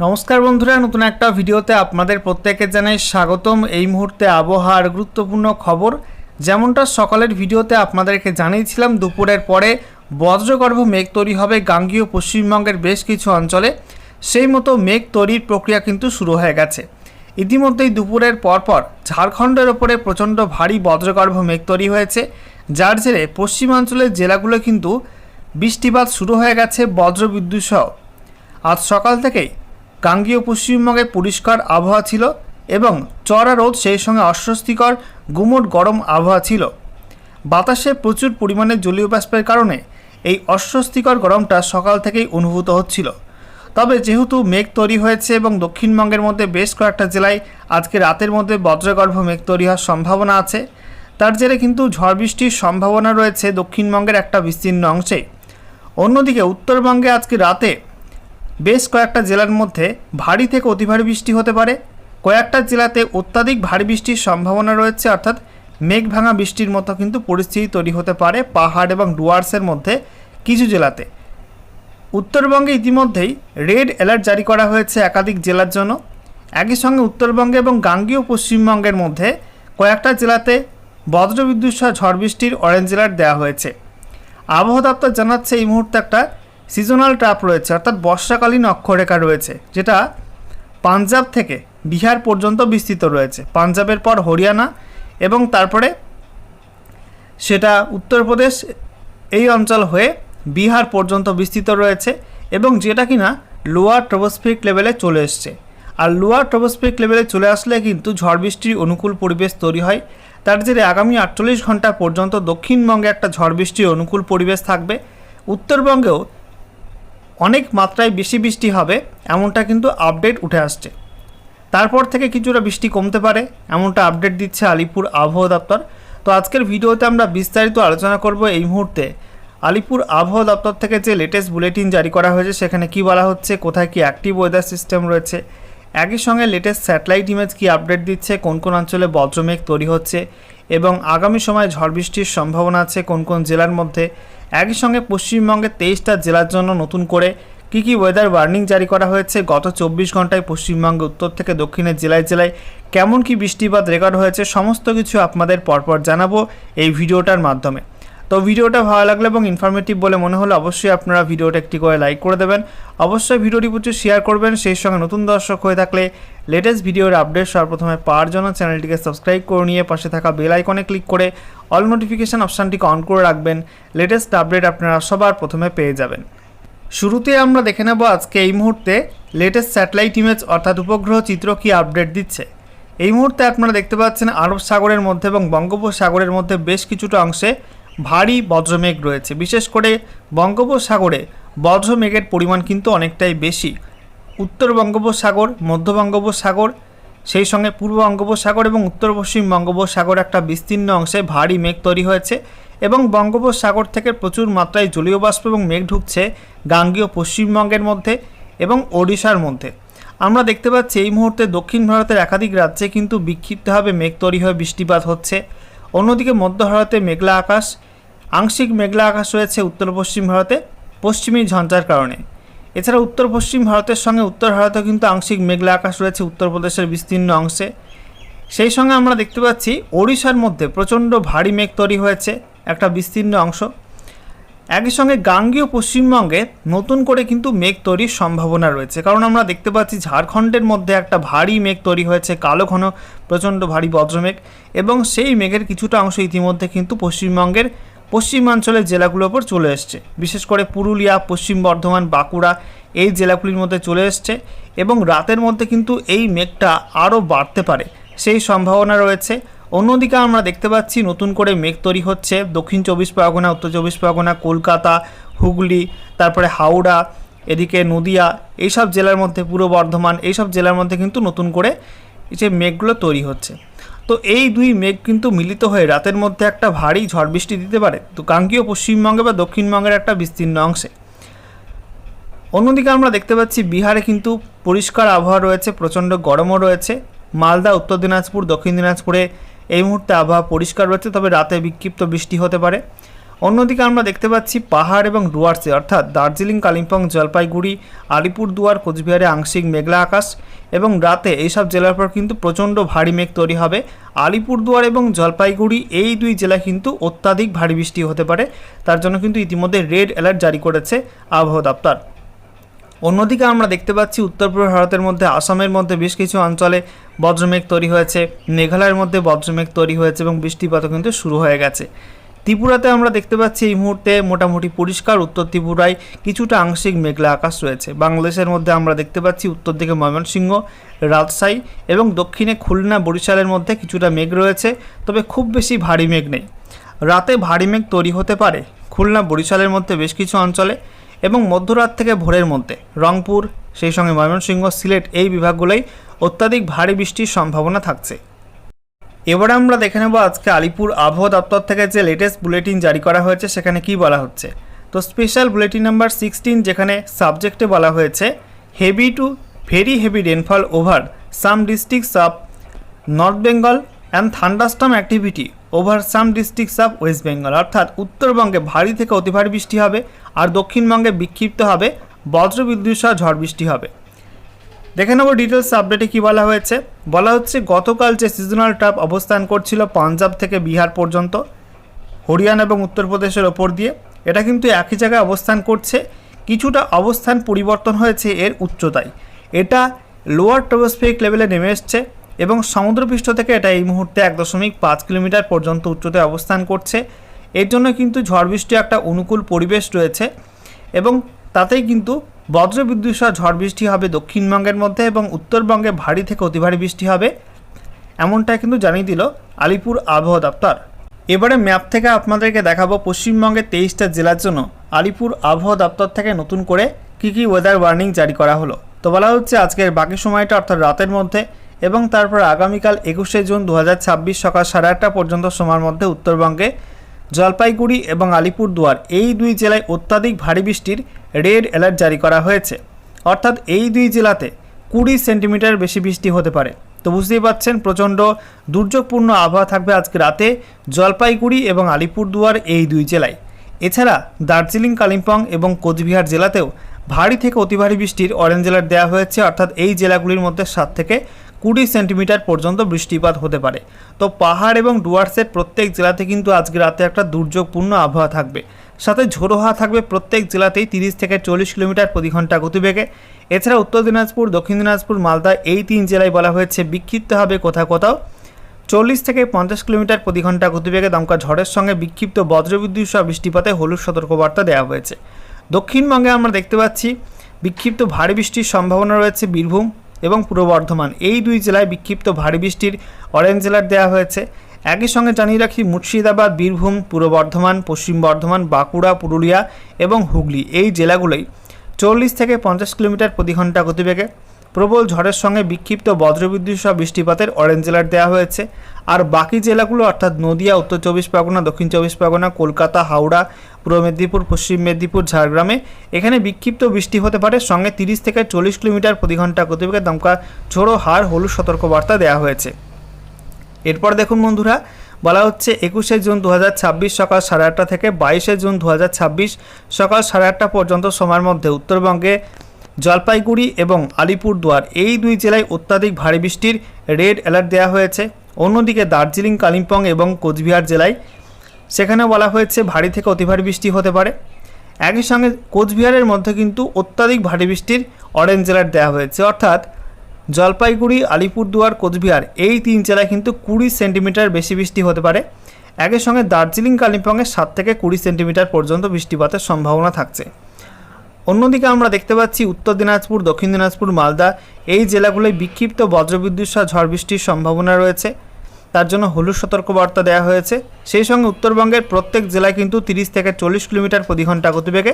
নমস্কার বন্ধুরা, নতুন একটা ভিডিওতে আপনাদের প্রত্যেককে জানাই স্বাগতম। এই মুহূর্তে আবহাওয়ার গুরুত্বপূর্ণ খবর। যেমনটা সকালের ভিডিওতে আপনাদেরকে জানিয়েছিলাম, দুপুরের পরে বজ্রগর্ভ মেঘ তৈরি হবে গাঙ্গেয় পশ্চিমবঙ্গের বেশ কিছু অঞ্চলে। সেই মতো মেঘ তৈরির প্রক্রিয়া কিন্তু শুরু হয়ে গেছে। ইতিমধ্যেই দুপুরের পরপর ঝাড়খণ্ডের ওপরে প্রচণ্ড ভারী বজ্রগর্ভ মেঘ তৈরি হয়েছে, যার জেরে পশ্চিমাঞ্চলের জেলাগুলো কিন্তু বৃষ্টিপাত শুরু হয়ে গেছে বজ্রবিদ্যুৎ সহ। আজ সকাল থেকেই গাঙ্গেয় পশ্চিমবঙ্গে পরিষ্কার আবহাওয়া ছিল এবং চড়া রোদ, সেই সঙ্গে অস্বস্তিকর গুমোট গরম আবহাওয়া ছিল। বাতাসে প্রচুর পরিমাণে জলীয় বাষ্পের কারণে এই অস্বস্তিকর গরমটা সকাল থেকেই অনুভূত হচ্ছিল। তবে যেহেতু মেঘ তৈরি হয়েছে এবং দক্ষিণবঙ্গের মধ্যে বেশ কয়েকটা জেলায় আজকে রাতের মধ্যে বজ্রগর্ভ মেঘ তৈরি হওয়ার সম্ভাবনা আছে, তার জেরে কিন্তু ঝড় বৃষ্টির সম্ভাবনা রয়েছে দক্ষিণবঙ্গের একটা বিস্তীর্ণ অংশে। অন্যদিকে উত্তরবঙ্গে আজকে রাতে বেশ কয়েকটা জেলার মধ্যে ভারী থেকে অতি ভারী বৃষ্টি হতে পারে। কয়েকটা জেলাতে অত্যাধিক ভারী বৃষ্টির সম্ভাবনা রয়েছে, অর্থাৎ মেঘ ভাঙা বৃষ্টির মতো কিন্তু পরিস্থিতি তৈরি হতে পারে পাহাড় এবং ডুয়ার্সের মধ্যে কিছু জেলাতে। উত্তরবঙ্গে ইতিমধ্যেই রেড অ্যালার্ট জারি করা হয়েছে একাধিক জেলার জন্য। একই সঙ্গে উত্তরবঙ্গে এবং গাঙ্গেয় পশ্চিমবঙ্গের মধ্যে কয়েকটা জেলাতে বজ্রবিদ্যুৎ সহ ঝড় বৃষ্টির অরেঞ্জ অ্যালার্ট দেওয়া হয়েছে। আবহাওয়া দপ্তর জানাচ্ছে এই মুহূর্তে একটা সিজনাল ট্র্যাপ রয়েছে, অর্থাৎ বর্ষাকালীন অক্ষরেখা রয়েছে, যেটা পাঞ্জাব থেকে বিহার পর্যন্ত বিস্তৃত রয়েছে। পাঞ্জাবের পর হরিয়ানা এবং তারপরে সেটা উত্তরপ্রদেশ, এই অঞ্চল হয়ে বিহার পর্যন্ত বিস্তৃত রয়েছে এবং যেটা কিনা লোয়ার ট্রপোস্ফিরিক লেভেলে চলে এসছে। আর লোয়ার ট্রপোস্ফিরিক লেভেলে চলে আসলে কিন্তু ঝড় বৃষ্টির অনুকূল পরিবেশ তৈরি হয়। তার জেরে আগামী 48 ঘন্টা পর্যন্ত দক্ষিণবঙ্গে একটা ঝড় বৃষ্টির অনুকূল পরিবেশ থাকবে। উত্তরবঙ্গেও অনেক মাত্রায় বেশি বৃষ্টি হবে, এমনটা কিন্তু আপডেট উঠে আসছে। তারপর থেকে কিছুটা বৃষ্টি কমতে পারে, এমনটা আপডেট দিচ্ছে আলিপুর আবহাওয়া দপ্তর। তো আজকের ভিডিওতে আমরা বিস্তারিত আলোচনা করব এই মুহূর্তে আলিপুর আবহাওয়া দপ্তর থেকে যে লেটেস্ট বুলেটিন জারি করা হয়েছে সেখানে কি বলা হচ্ছে, কোথায় কি অ্যাক্টিভ ওয়েদার সিস্টেম রয়েছে, একই সঙ্গে লেটেস্ট স্যাটেলাইট ইমেজ কি আপডেট দিচ্ছে, কোন কোন অঞ্চলে বজ্রমেঘ তৈরি হচ্ছে এবং আগামী সময়ে ঝড় বৃষ্টির সম্ভাবনা আছে কোন কোন জেলার মধ্যে। একই সঙ্গে পশ্চিমবঙ্গের 23টা জেলার জন্য নতুন করে কী কী ওয়েদার ওয়ার্নিং জারি করা হয়েছে, গত 24 ঘন্টায় পশ্চিমবঙ্গে উত্তর থেকে দক্ষিণের জেলায় জেলায় কেমন কি বৃষ্টিপাত রেকর্ড হয়েছে, সমস্ত কিছু আপনাদের পরপর জানাবো এই ভিডিওটার মাধ্যমে। তো ভিডিওটা ভালো লাগলে এবং ইনফরমেটিভ বলে মনে হলে অবশ্যই আপনারা ভিডিওটা একটি করে লাইক করে দেবেন, অবশ্যই ভিডিওটি প্রচুর শেয়ার করবেন। সেই সঙ্গে নতুন দর্শক হয়ে থাকলে লেটেস্ট ভিডিওর আপডেট সর্বপ্রথমে পাওয়ার জন্য চ্যানেলটিকে সাবস্ক্রাইব করে নিয়ে পাশে থাকা বেল আইকনে ক্লিক করে অল নোটিফিকেশান অপশানটিকে অন করে রাখবেন। লেটেস্ট আপডেট আপনারা সবার প্রথমে পেয়ে যাবেন। শুরুতে আমরা দেখে নেব আজকে এই মুহূর্তে লেটেস্ট স্যাটেলাইট ইমেজ অর্থাৎ উপগ্রহ চিত্র কি আপডেট দিচ্ছে। এই মুহূর্তে আপনারা দেখতে পাচ্ছেন আরব সাগরের মধ্যে এবং বঙ্গোপসাগরের মধ্যে বেশ কিছুটা অংশে ভারী বজ্রমেঘ রয়েছে। বিশেষ করে বঙ্গোপসাগরে বজ্রমেঘের পরিমাণ কিন্তু অনেকটাই বেশি। উত্তর বঙ্গোপসাগর, মধ্য বঙ্গোপসাগর, সেই সঙ্গে পূর্ব বঙ্গোপসাগর এবং উত্তর পশ্চিম বঙ্গোপসাগর একটা বিস্তীর্ণ অংশে ভারী মেঘ তৈরি হয়েছে এবং বঙ্গোপসাগর থেকে প্রচুর মাত্রায় জলীয় বাষ্প এবং মেঘ ঢুকছে গাঙ্গেয় পশ্চিমবঙ্গের মধ্যে এবং ওড়িশার মধ্যে। আমরা দেখতে পাচ্ছি এই মুহূর্তে দক্ষিণ ভারতের একাধিক রাজ্যে কিন্তু বিক্ষিপ্তভাবে মেঘ তৈরি হয়ে বৃষ্টিপাত হচ্ছে। অন্যদিকে মধ্য ভারতে মেঘলা আকাশ, আংশিক মেঘলা আকাশ রয়েছে উত্তর পশ্চিম ভারতে পশ্চিমী ঝঞ্ঝার কারণে। এছাড়া উত্তর পশ্চিম ভারতের সঙ্গে উত্তর ভারতেও কিন্তু আংশিক মেঘলা আকাশ রয়েছে উত্তরপ্রদেশের বিস্তীর্ণ অংশে। সেই সঙ্গে আমরা দেখতে পাচ্ছি ওড়িশার মধ্যে প্রচণ্ড ভারী মেঘ তৈরি হয়েছে একটা বিস্তীর্ণ অংশ। একই সঙ্গে গাঙ্গেয় পশ্চিমবঙ্গে নতুন করে কিন্তু মেঘ তৈরির সম্ভাবনা রয়েছে, কারণ আমরা দেখতে পাচ্ছি ঝাড়খণ্ডের মধ্যে একটা ভারী মেঘ তৈরি হয়েছে, কালো ঘন প্রচণ্ড ভারী বজ্রমেঘ, এবং সেই মেঘের কিছুটা অংশ ইতিমধ্যে কিন্তু পশ্চিমবঙ্গের পশ্চিমাঞ্চলের জেলাগুলোর ওপর চলে এসছে। বিশেষ করে পুরুলিয়া, পশ্চিম বর্ধমান, বাঁকুড়া এই জেলাগুলির মধ্যে চলে এসছে এবং রাতের মধ্যে কিন্তু এই মেঘটা আরও বাড়তে পারে সেই সম্ভাবনা রয়েছে। অন্যদিকে আমরা দেখতে পাচ্ছি নতুন করে মেঘ তৈরি হচ্ছে দক্ষিণ 24 পরগনা, উত্তর 24 পরগনা, কলকাতা, হুগলি, তারপরে হাওড়া, এদিকে নদিয়া, এইসব জেলার মধ্যে, পূর্ব বর্ধমান, এইসব জেলার মধ্যে কিন্তু নতুন করে এই যে মেঘগুলো তৈরি হচ্ছে। তো এই দুই মেঘ কিন্তু মিলিত হয়ে রাতের মধ্যে একটা ভারী ঝড় বৃষ্টি দিতে পারে তো গাঙ্গেয় পশ্চিমবঙ্গে বা দক্ষিণবঙ্গের একটা বিস্তীর্ণ অংশে। অন্যদিকে আমরা দেখতে পাচ্ছি বিহারে কিন্তু পরিষ্কার আবহাওয়া রয়েছে, প্রচণ্ড গরমও রয়েছে। মালদা, উত্তর দিনাজপুর, দক্ষিণ দিনাজপুরে এই মুহূর্তে আবহাওয়া পরিষ্কার রয়েছে, তবে রাতে বিক্ষিপ্ত বৃষ্টি হতে পারে। অন্যদিকে আমরা দেখতে পাচ্ছি পাহাড় এবং ডুয়ার্সে অর্থাৎ দার্জিলিং, কালিম্পং, জলপাইগুড়ি, আলিপুরদুয়ার, কোচবিহারে আংশিক মেঘলা আকাশ এবং রাতে এইসব জেলার পর কিন্তু প্রচণ্ড ভারী মেঘ তৈরি হবে। আলিপুরদুয়ার এবং জলপাইগুড়ি এই দুই জেলায় কিন্তু অত্যাধিক ভারী বৃষ্টি হতে পারে, তার জন্য কিন্তু ইতিমধ্যে রেড অ্যালার্ট জারি করেছে আবহাওয়া দপ্তর। অন্যদিকে আমরা দেখতে পাচ্ছি উত্তর পূর্ব ভারতের মধ্যে আসামের মধ্যে বেশ কিছু অঞ্চলে বজ্রমেঘ তৈরি হয়েছে, মেঘালয়ের মধ্যে বজ্রমেঘ তৈরি হয়েছে এবং বৃষ্টিপাতও কিন্তু শুরু হয়ে গেছে। ত্রিপুরাতে আমরা দেখতে পাচ্ছি এই মুহূর্তে মোটামুটি পরিষ্কার, উত্তর ত্রিপুরায় কিছুটা আংশিক মেঘলা আকাশ রয়েছে। বাংলাদেশের মধ্যে আমরা দেখতে পাচ্ছি উত্তর দিকে ময়মনসিংহ, রাজশাহী এবং দক্ষিণে খুলনা, বরিশালের মধ্যে কিছুটা মেঘ রয়েছে, তবে খুব বেশি ভারী মেঘ নেই। রাতে ভারী মেঘ তৈরি হতে পারে খুলনা, বরিশালের মধ্যে বেশ কিছু অঞ্চলে এবং মধ্যরাত থেকে ভোরের মধ্যে রংপুর, সেই সঙ্গে ময়মনসিংহ, সিলেট এই বিভাগগুলোই অত্যাধিক ভারী বৃষ্টির সম্ভাবনা থাকছে। এবারে আমরা দেখে নেব আজকে আলিপুর আবহাওয়া দপ্তর থেকে যে লেটেস্ট বুলেটিন জারি করা হয়েছে সেখানে কি বলা হচ্ছে। তো স্পেশাল বুলেটিন নাম্বার 16 যেখানে সাবজেক্টে বলা হয়েছে heavy two very heavy rainfall over some districts of north Bengal and thunderstorm activity over some districts of West Bengal, অর্থাৎ উত্তরবঙ্গে ভারী থেকে অতি ভারী বৃষ্টি হবে আর দক্ষিণবঙ্গে বিক্ষিপ্ত হবে বজ্রবিদ্যুৎ সহ ঝড় বৃষ্টি হবে। দেখে নেব ডিটেলস আপডেটে কী বলা হয়েছে। বলা হচ্ছে গতকাল যে সিজনাল ট্রাপ অবস্থান করছিল পাঞ্জাব থেকে বিহার পর্যন্ত, হরিয়ানা এবং উত্তরপ্রদেশের ওপর দিয়ে, এটা কিন্তু একই জায়গায় অবস্থান করছে। কিছুটা অবস্থান পরিবর্তন হয়েছে এর উচ্চতায়, এটা লোয়ার ট্রপোস্ফিয়ারিক লেভেলে নেমে এসছে এবং সমুদ্রপৃষ্ঠ থেকে এটা এই মুহূর্তে 1.5 কিলোমিটার পর্যন্ত উচ্চতায় অবস্থান করছে। এর জন্য কিন্তু ঝড় বৃষ্টি একটা অনুকূল পরিবেশ রয়েছে এবং তাতেই কিন্তু বজ্রবিদ্যুৎ সহ ঝড় বৃষ্টি হবে দক্ষিণবঙ্গের মধ্যে এবং উত্তরবঙ্গে ভারী থেকে অতি ভারী বৃষ্টি হবে, এমনটা কিন্তু জানিয়ে দিল আলিপুর আবহাওয়া দপ্তর। এবারে ম্যাপ থেকে আপনাদেরকে দেখাবো পশ্চিমবঙ্গের 23টা জেলার জন্য আলিপুর আবহাওয়া দপ্তর থেকে নতুন করে কী কী ওয়েদার ওয়ার্নিং জারি করা হলো। তো বলা হচ্ছে আজকের বাকি সময়টা অর্থাৎ রাতের মধ্যে এবং তারপর আগামীকাল 21শে জুন 2026 সকাল 8:30 পর্যন্ত সময়ের মধ্যে উত্তরবঙ্গে জলপাইগুড়ি এবং আলিপুরদুয়ার এই দুই জেলায় অত্যাধিক ভারী বৃষ্টির রেড অ্যালার্ট জারি করা হয়েছে, অর্থাৎ এই দুই জেলাতে 20 সেন্টিমিটার বেশি বৃষ্টি হতে পারে। তো বুঝতেই পারছেন প্রচণ্ড দুর্যোগপূর্ণ আবহাওয়া থাকবে আজকে রাতে জলপাইগুড়ি এবং আলিপুরদুয়ার এই দুই জেলায়। এছাড়া দার্জিলিং, কালিম্পং এবং কোচবিহার জেলাতেও ভারী থেকে অতি ভারী বৃষ্টির অরেঞ্জ অ্যালার্ট দেওয়া হয়েছে, অর্থাৎ এই জেলাগুলির মধ্যে 7 থেকে 20 সেন্টিমিটার পর্যন্ত বৃষ্টিপাত হতে পারে। তো পাহাড় এবং ডুয়ার্সের প্রত্যেক জেলাতে কিন্তু আজকে রাতে একটা দুর্যোগপূর্ণ আবহাওয়া থাকবে, সাথে ঝোড়ো হাওয়া থাকবে প্রত্যেক জেলাতেই 30 থেকে 40 কিলোমিটার প্রতি ঘন্টা গতিবেগে। এছাড়া উত্তর দিনাজপুর, দক্ষিণ দিনাজপুর, মালদা এই 3 জেলায় বলা হয়েছে বিক্ষিপ্ত হবে কোথাও কোথাও 40 থেকে 50 কিলোমিটার প্রতি ঘন্টা গতিবেগে দমকা ঝড়ের সঙ্গে বিক্ষিপ্ত বজ্রবিদ্যুৎ সহ বৃষ্টিপাতে হলুদ সতর্কবার্তা দেওয়া হয়েছে। দক্ষিণবঙ্গে আমরা দেখতে পাচ্ছি বিক্ষিপ্ত ভারী বৃষ্টির সম্ভাবনা রয়েছে বীরভূম এবং পূর্ব বর্ধমান এই দুই জেলায় বিক্ষিপ্ত ভারী বৃষ্টির অরেঞ্জ অ্যালার্ট দেওয়া হয়েছে। একই সঙ্গে জানিয়ে রাখি মুর্শিদাবাদ, বীরভূম, পূর্ব বর্ধমান, পশ্চিম বর্ধমান, বাঁকুড়া, পুরুলিয়া এবং হুগলি এই জেলাগুলোই 40 থেকে 50 কিলোমিটার প্রতি ঘন্টা গতিবেগে প্রবল ঝড়ের সঙ্গে বিক্ষিপ্ত বজ্রবিদ্যুৎ সহ বৃষ্টিপাতের অরেঞ্জ অ্যালার্ট দেওয়া হয়েছে। আর বাকি জেলাগুলো অর্থাৎ নদিয়া, উত্তর 24 পরগনা, দক্ষিণ 24 পরগনা, কলকাতা, হাওড়া, পূর্ব মেদিনীপুর, পশ্চিম মেদিনীপুর, ঝাড়গ্রামে এখানে বিক্ষিপ্ত বৃষ্টি হতে পারে, সঙ্গে 30 থেকে 40 কিলোমিটার প্রতি ঘন্টা গতিবেগে দমকা ঝোড়ো হাওয়ার হলুদ সতর্কবার্তা দেওয়া হয়েছে। এরপর দেখুন বন্ধুরা, বলা হচ্ছে 21শে জুন 2026 সকাল 8:30 থেকে 22শে জুন 2026 সকাল 8:30 পর্যন্ত সময়ের মধ্যে উত্তরবঙ্গে জলপাইগুড়ি এবং আলিপুরদুয়ার এই দুই জেলায় অত্যাধিক ভারী বৃষ্টির রেড অ্যালার্ট দেওয়া হয়েছে। অন্যদিকে দার্জিলিং, কালিম্পং এবং কোচবিহার জেলায় সেখানে বলা হয়েছে ভারী থেকে অতি ভারী বৃষ্টি হতে পারে। একই সঙ্গে কোচবিহারের মধ্যে কিন্তু অত্যাধিক ভারী বৃষ্টির অরেঞ্জ অ্যালার্ট দেওয়া হয়েছে, অর্থাৎ জলপাইগুড়ি, আলিপুরদুয়ার, কোচবিহার এই 3 জেলায় কিন্তু 20 সেন্টিমিটার বেশি বৃষ্টি হতে পারে। একই সঙ্গে দার্জিলিং, কালিম্পংয়ে 7 থেকে 20 সেন্টিমিটার পর্যন্ত বৃষ্টিপাতের সম্ভাবনা থাকছে। অন্যদিকে আমরা দেখতে পাচ্ছি উত্তর দিনাজপুর, দক্ষিণ দিনাজপুর, মালদা এই জেলাগুলোয় বিক্ষিপ্ত বজ্রবিদ্যুৎ সহ ঝড় বৃষ্টির সম্ভাবনা রয়েছে, তার জন্য হলুদ সতর্কবার্তা দেওয়া হয়েছে। সেই সঙ্গে উত্তরবঙ্গের প্রত্যেক জেলায় কিন্তু 30 থেকে 40 কিলোমিটার প্রতি ঘন্টা গতিবেগে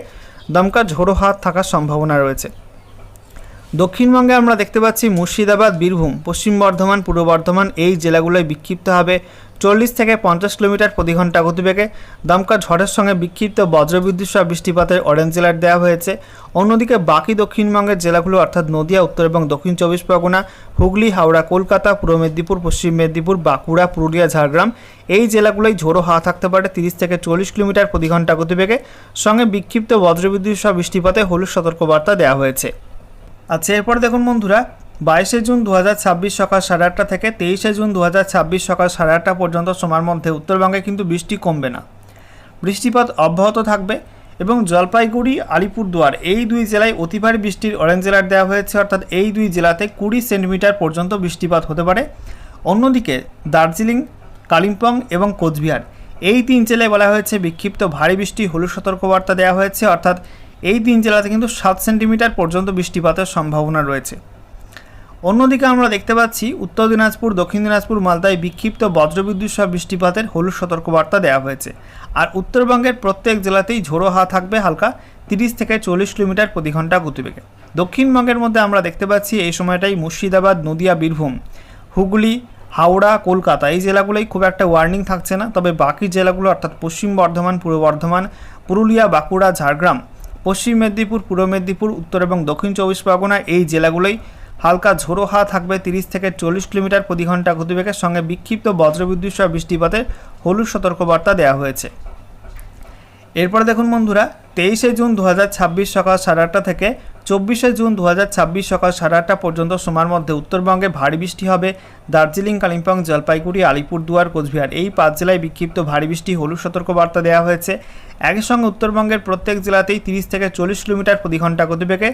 দমকা ঝোড়ো হাওয়া থাকার সম্ভাবনা রয়েছে। দক্ষিণবঙ্গে আমরা দেখতে পাচ্ছি মুর্শিদাবাদ, বীরভূম, পশ্চিম বর্ধমান, পূর্ব বর্ধমান এই জেলাগুলোয় বিক্ষিপ্ত হবে 40 থেকে 50 কিলোমিটার প্রতি ঘন্টা গতিবেগে দমকা ঝড়ের সঙ্গে বিক্ষিপ্ত বজ্রবিদ্যুৎ সহ বৃষ্টিপাতের অরেঞ্জ অ্যালার্ট দেওয়া হয়েছে। অন্যদিকে বাকি দক্ষিণবঙ্গের জেলাগুলো অর্থাৎ নদিয়া, উত্তর এবং দক্ষিণ 24 পরগনা, হুগলি, হাওড়া, কলকাতা, পূর্ব মেদিনীপুর, পশ্চিম মেদিনীপুর, বাঁকুড়া, পুরুলিয়া, ঝাড়গ্রাম এই জেলাগুলোই ঝোড়ো হাওয়া থাকতে পারে 30 থেকে 40 কিলোমিটার প্রতি ঘন্টা গতিবেগে, সঙ্গে বিক্ষিপ্ত বজ্রবিদ্যুৎ সহ বৃষ্টিপাতে হলুদ সতর্কবার্তা দেওয়া হয়েছে। আচ্ছা, এরপর দেখুন বন্ধুরা, 22শে জুন 2026 সকাল 8:30 থেকে 23শে জুন 2026 সকাল 8:30 পর্যন্ত সময়ের মধ্যে উত্তরবঙ্গে কিন্তু বৃষ্টি কমবে না, বৃষ্টিপাত অব্যাহত থাকবে এবং জলপাইগুড়ি, আলিপুরদুয়ার এই দুই জেলায় অতি ভারী বৃষ্টির অরেঞ্জ অ্যালার্ট দেওয়া হয়েছে, অর্থাৎ এই দুই জেলাতে 20 সেন্টিমিটার পর্যন্ত বৃষ্টিপাত হতে পারে। অন্যদিকে দার্জিলিং, কালিম্পং এবং কোচবিহার এই তিন জেলায় বলা হয়েছে বিক্ষিপ্ত ভারী বৃষ্টি হলুদ সতর্কবার্তা দেওয়া হয়েছে, অর্থাৎ এই তিন জেলাতে কিন্তু 7 সেন্টিমিটার পর্যন্ত বৃষ্টিপাতের সম্ভাবনা রয়েছে। অন্যদিকে আমরা দেখতে পাচ্ছি উত্তর দিনাজপুর, দক্ষিণ দিনাজপুর, মালদায় বিক্ষিপ্ত বজ্রবিদ্যুৎ সহ বৃষ্টিপাতের হলুদ সতর্কবার্তা দেওয়া হয়েছে। আর উত্তরবঙ্গের প্রত্যেক জেলাতেই ঝোড়ো হাওয়া থাকবে হালকা 30 থেকে 40 কিলোমিটার প্রতি ঘন্টা গতিবেগে। দক্ষিণবঙ্গের মধ্যে আমরা দেখতে পাচ্ছি এই সময়টাই মুর্শিদাবাদ, নদিয়া, বীরভূম, হুগলি, হাওড়া, কলকাতা এই জেলাগুলোই খুব একটা ওয়ার্নিং থাকছে না, তবে বাকি জেলাগুলো অর্থাৎ পশ্চিম বর্ধমান, পূর্ব বর্ধমান, পুরুলিয়া, বাঁকুড়া, ঝাড়গ্রাম, পশ্চিম মেদিনীপুর, পূর্ব মেদিনীপুর, উত্তর এবং দক্ষিণ 24 পরগনা এই জেলাগুলোই হালকা ঝোড়ো হাওয়া থাকবে 30 থেকে 40 কিলোমিটার প্রতি ঘন্টা গতিবেগের সঙ্গে বিক্ষিপ্ত বজ্রবিদ্যুৎ সহ বৃষ্টিপাতের হলুদ সতর্কবার্তা দেওয়া হয়েছে। এরপরে দেখুন বন্ধুরা, 23শে জুন 2026 সকাল 8:30 থেকে 24শে জুন 2026 সকাল 8:30 পর্যন্ত সময়ের মধ্যে উত্তরবঙ্গে ভারী বৃষ্টি হবে। দার্জিলিং, কালিম্পং, জলপাইগুড়ি, আলিপুরদুয়ার, কোচবিহার এই 5 জেলায় বিক্ষিপ্ত ভারী বৃষ্টি হলুদ সতর্কবার্তা দেওয়া হয়েছে। একই সঙ্গে উত্তরবঙ্গের প্রত্যেক জেলাতেই 30 থেকে 40 কিলোমিটার প্রতি ঘন্টা গতিবেগে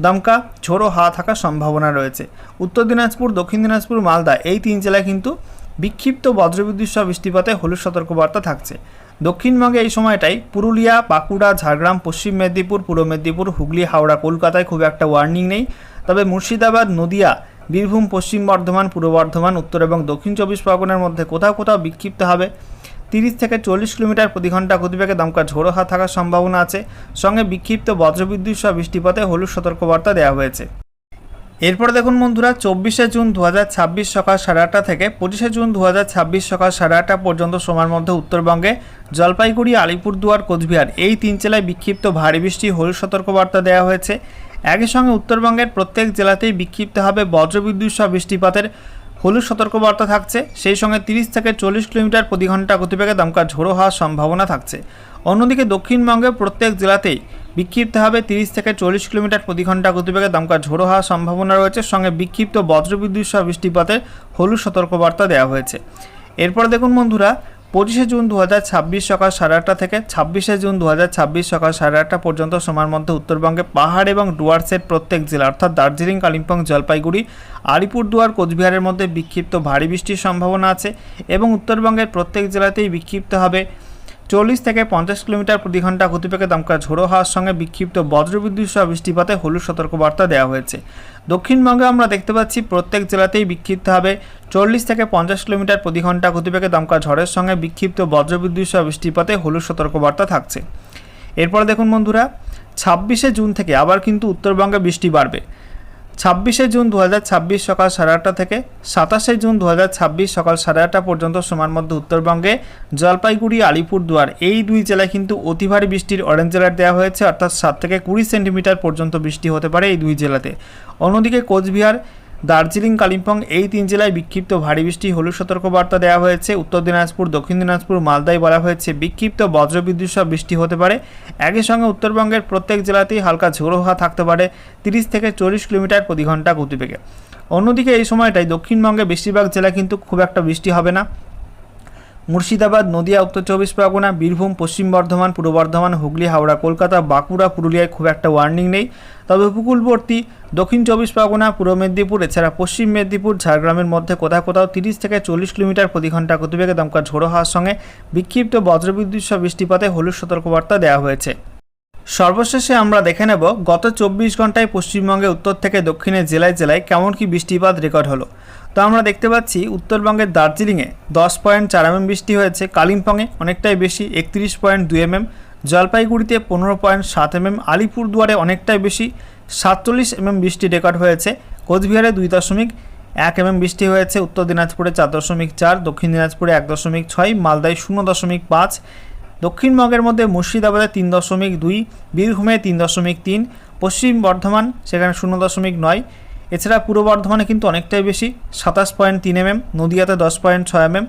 দমকা ঝোড়ো হাওয়া থাকার সম্ভাবনা রয়েছে। উত্তর দিনাজপুর, দক্ষিণ দিনাজপুর, মালদা এই 3 জেলায় কিন্তু বিক্ষিপ্ত বজ্রবিদ্যুৎ সহ বৃষ্টিপাতে হলুদ সতর্কবার্তা থাকছে। দক্ষিণবঙ্গে এই সময়টাই পুরুলিয়া, বাঁকুড়া, ঝাড়গ্রাম, পশ্চিম মেদিনীপুর, পূর্ব মেদিনীপুর, হুগলি, হাওড়া, কলকাতায় খুব একটা ওয়ার্নিং নেই, তবে মুর্শিদাবাদ, নদিয়া, বীরভূম, পশ্চিম বর্ধমান, পূর্ব বর্ধমান, উত্তর এবং দক্ষিণ 24 পরগনার মধ্যে কোথাও কোথাও বিক্ষিপ্ত হবে 30 থেকে 40 কিলোমিটার প্রতি ঘন্টা গতিবেগে দমকা ঝোড়ো হাওয়া থাকার সম্ভাবনা আছে, সঙ্গে বিক্ষিপ্ত বজ্রবিদ্যুৎ সহ বৃষ্টিপাতে হলুদ সতর্কবার্তা দেওয়া হয়েছে। এরপরে দেখুন বন্ধুরা, 24শে জুন 2026 সকাল 8:30 থেকে 25শে জুন 2026 সকাল 8:30 পর্যন্ত সময়ের মধ্যে উত্তরবঙ্গে জলপাইগুড়ি, আলিপুরদুয়ার, কোচবিহার এই 3 জেলায় বিক্ষিপ্ত ভারী বৃষ্টি হলুদ সতর্কবার্তা দেওয়া হয়েছে। একই সঙ্গে উত্তরবঙ্গের প্রত্যেক জেলাতেই বিক্ষিপ্ত হবে বজ্রবিদ্যুৎ সহ বৃষ্টিপাতের হলুদ সতর্কবার্তা থাকছে, সেই সঙ্গে 30 থেকে 40 কিলোমিটার প্রতি ঘন্টা গতিবেগে দমকা ঝোড়ো হওয়ার সম্ভাবনা থাকছে। অন্যদিকে দক্ষিণবঙ্গের প্রত্যেক জেলাতেই বিক্ষিপ্ত হবে 30 থেকে 40 কিলোমিটার প্রতি ঘন্টা গতিবেগে দমকা ঝোড়ো হওয়ার সম্ভাবনা রয়েছে, সঙ্গে বিক্ষিপ্ত বজ্রবিদ্যুৎ সহ বৃষ্টিপাতের হলুদ সতর্কবার্তা দেওয়া হয়েছে। এরপর দেখুন বন্ধুরা, 25শে জুন 2026 সকাল 8:30 থেকে 26শে জুন 2026 সকাল 8:30 পর্যন্ত সময়ের মধ্যে উত্তরবঙ্গে পাহাড় এবং ডুয়ার্সের প্রত্যেক জেলা অর্থাৎ দার্জিলিং, কালিম্পং, জলপাইগুড়ি, আলিপুরদুয়ার, কোচবিহারের মধ্যে বিক্ষিপ্ত ভারী বৃষ্টির সম্ভাবনা আছে এবং উত্তরবঙ্গের প্রত্যেক জেলাতেই বিক্ষিপ্ত হবে 40 থেকে 50 কিলোমিটার প্রতি ঘন্টা গতিবেগে দমকা ঝোড়ো হাওয়ার সঙ্গে বিক্ষিপ্ত বজ্রবিদ্যুৎ সহ বৃষ্টিপাতে হলুদ সতর্কবার্তা দেওয়া হয়েছে। দক্ষিণবঙ্গে আমরা দেখতে পাচ্ছি প্রত্যেক জেলাতেই বিক্ষিপ্ত হবে 40 থেকে 50 কিলোমিটার প্রতি ঘন্টা গতিবেগে দমকা ঝড়ের সঙ্গে বিক্ষিপ্ত বজ্রবিদ্যুৎ সহ বৃষ্টিপাতে হলুদ সতর্কবার্তা থাকছে। এরপর দেখুন বন্ধুরা, 26শে জুন থেকে আবার কিন্তু উত্তরবঙ্গে বৃষ্টি বাড়বে। 26শে জুন 2026 সকাল 8:30 থেকে 27শে জুন 2026 সকাল 8:30 পর্যন্ত সময়ের মধ্যে উত্তরবঙ্গে জলপাইগুড়ি, আলিপুরদুয়ার এই 2 জেলায় কিন্তু অতি ভারী বৃষ্টির অরেঞ্জ অ্যালার্ট দেওয়া হয়েছে, অর্থাৎ 7 থেকে 20 সেন্টিমিটার পর্যন্ত বৃষ্টি হতে পারে এই 2 জেলাতে। অন্যদিকে কোচবিহার, দার্জিলিং, কালিম্পং এই 3 জেলায় বিক্ষিপ্ত ভারী বৃষ্টি হলুদ সতর্কবার্তা দেওয়া হয়েছে। উত্তর দিনাজপুর, দক্ষিণ দিনাজপুর, মালদায় বলা হয়েছে বিক্ষিপ্ত বজ্রবিদ্যুৎ সহ বৃষ্টি হতে পারে। একই সঙ্গে উত্তরবঙ্গের প্রত্যেক জেলাতেই হালকা ঝোড়ো হাওয়া থাকতে পারে 30 থেকে 40 কিলোমিটার প্রতি ঘন্টা গতিবেগে। অন্যদিকে এই সময়টাই দক্ষিণবঙ্গে বেশিরভাগ জেলা কিন্তু খুব একটা বৃষ্টি হবে না। মুর্শিদাবাদ, নদিয়া, উত্তর 24 পরগনা, বীরভূম, পশ্চিম বর্ধমান, পূর্ব বর্ধমান, হুগলি, হাওড়া, কলকাতা, বাঁকুড়া, পুরুলিয়ায় খুব একটা ওয়ার্নিং নেই, তবে উপকূলবর্তী দক্ষিণ 24 পরগনা, পূর্ব মেদিনীপুর এছাড়া পশ্চিম মেদিনীপুর, ঝাড়গ্রামের মধ্যে কোথাও কোথাও 30 থেকে 40 কিলোমিটার প্রতি ঘন্টা গতিবেগে দমকা ঝোড়ো হাওয়ার সঙ্গে বিক্ষিপ্ত বজ্রবিদ্যুৎ সহ বৃষ্টিপাতে হলুদ সতর্কবার্তা দেওয়া হয়েছে। সর্বশেষে আমরা দেখে নেব গত 24 ঘন্টায় পশ্চিমবঙ্গে উত্তর থেকে দক্ষিণের জেলায় জেলায় কেমন কি বৃষ্টিপাত রেকর্ড হলো। তো আমরা দেখতে পাচ্ছি উত্তরবঙ্গের দার্জিলিংয়ে 10.4 mm বৃষ্টি হয়েছে, কালিম্পংয়ে অনেকটাই বেশি 31.2 mm, জলপাইগুড়িতে 15.7 mm, আলিপুরদুয়ারে অনেকটাই বেশি 47 mm বৃষ্টি রেকর্ড হয়েছে, কোচবিহারে 2.1 1 mm বৃষ্টি হয়েছে। উত্তর দিনাজপুরে 4.4, দক্ষিণ দিনাজপুরে 1.6, মালদায় 0.5, দক্ষিণবঙ্গের মধ্যে মুর্শিদাবাদে 3.2, বীরভূমে 3.3, পশ্চিম বর্ধমান সেখানে 0.9। এছাড়া পূর্ব বর্ধমানে কিন্তু অনেকটাই বেশি 27.3 mm, নদিয়াতে 10.6 mm,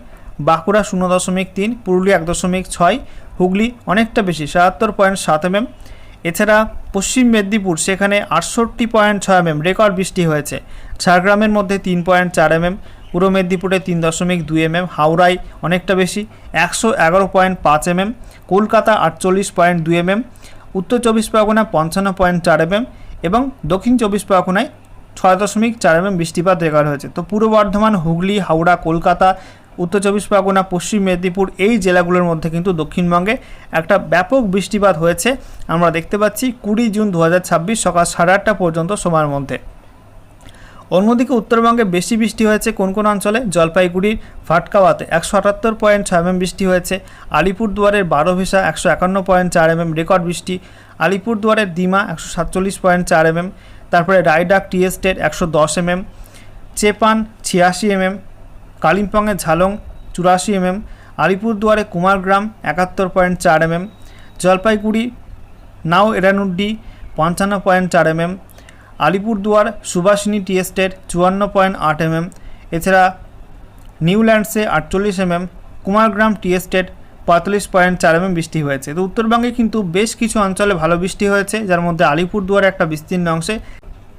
বাঁকুড়া 0.3, পুরুলিয়া 1.6, হুগলি অনেকটা বেশি 77.7 mm। এছাড়া পশ্চিম মেদিনীপুর সেখানে 68.6 mm রেকর্ড বৃষ্টি হয়েছে। ঝাড়গ্রামের মধ্যে 3.4 mm, পূর্ব মেদিনীপুরে 3.2 mm, হাওড়ায় অনেকটা বেশি 111.5 mm, কলকাতা 48.2 mm, উত্তর 24 পরগনা 55.4 mm এবং দক্ষিণ 24 পরগনায় 6.4 mm বৃষ্টিপাত রেকর্ড হয়েছে। তো পূর্ব বর্ধমান, হুগলি, হাওড়া, কলকাতা, উত্তর 24 পরগনা, পশ্চিম মেদিনীপুর এই জেলাগুলোর মধ্যে কিন্তু দক্ষিণবঙ্গে একটা ব্যাপক বৃষ্টিপাত হয়েছে আমরা দেখতে পাচ্ছি 20 জুন 2026 সকাল 8:30 পর্যন্ত সময়ের মধ্যে। অন্যদিকে উত্তরবঙ্গে বেশি বৃষ্টি হয়েছে কোন কোন অঞ্চলে? জলপাইগুড়ির ফাটকাওয়াতে 178.6 mm বৃষ্টি হয়েছে। আলিপুরদুয়ারের বারোভিসা 151.4 mm রেকর্ড বৃষ্টি। আলিপুরদুয়ারের দিমা 147.4 mm, তারপরে Raidak tea estate 110 mm, Chepan 86 mm, কালিম্পংয়ের ঝালং 84 mm, আলিপুরদুয়ারে কুমারগ্রাম 71.4 mm, জলপাইগুড়ি নাও এরানুড্ডি 55.4 mm, Alipurduar Subhasini tea estate 54.8 mm, এছাড়া নিউল্যান্ডসে 48 mm, Kumargram tea estate 45.4 mm বৃষ্টি হয়েছে। তো উত্তরবঙ্গে কিন্তু বেশ কিছু অঞ্চলে ভালো বৃষ্টি হয়েছে, যার মধ্যে আলিপুরদুয়ার একটা বিস্তীর্ণ অংশে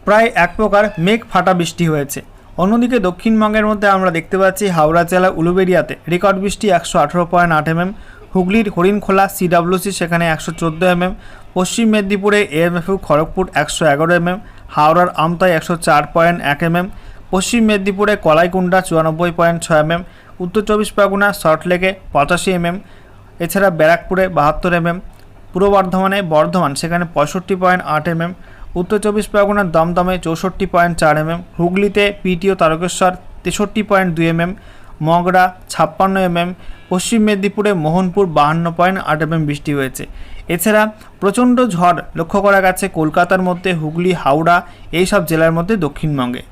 প্রায় এক প্রকার মেঘ ফাটা বৃষ্টি হয়েছে। অন্যদিকে দক্ষিণবঙ্গের মধ্যে আমরা দেখতে পাচ্ছি হাওড়া জেলা উলুবেড়িয়াতে রেকর্ড বৃষ্টি 118.8 mm, হুগলির হরিণখোলা সিডাব্লিউসি সেখানে 114 mm, পশ্চিম মেদিনীপুরে এএমএফইউ খড়গপুর 111 mm, হাওড়ার আমতায় 104.1 mm, পশ্চিম মেদিনীপুরে কলাইকুণ্ডা 94.6 mm, উত্তর 24 পরগনা সল্টলেকে 85 mm, এছাড়া ব্যারাকপুরে 72 mm, পূর্ব বর্ধমানে বর্ধমান সেখানে 65.8 mm, উত্তর 24 পরগনার দমদমে 64.4 mm, হুগলিতে পিটিও তারকেশ্বর 63.2 mm, মগরা 56 mm, পশ্চিম মেদিনীপুরে মোহনপুর 52.8 mm বৃষ্টি হয়েছে। এছাড়া প্রচণ্ড ঝড় লক্ষ্য করা গেছে কলকাতার মধ্যে, হুগলি, হাওড়া এই সব জেলার মধ্যে দক্ষিণবঙ্গে।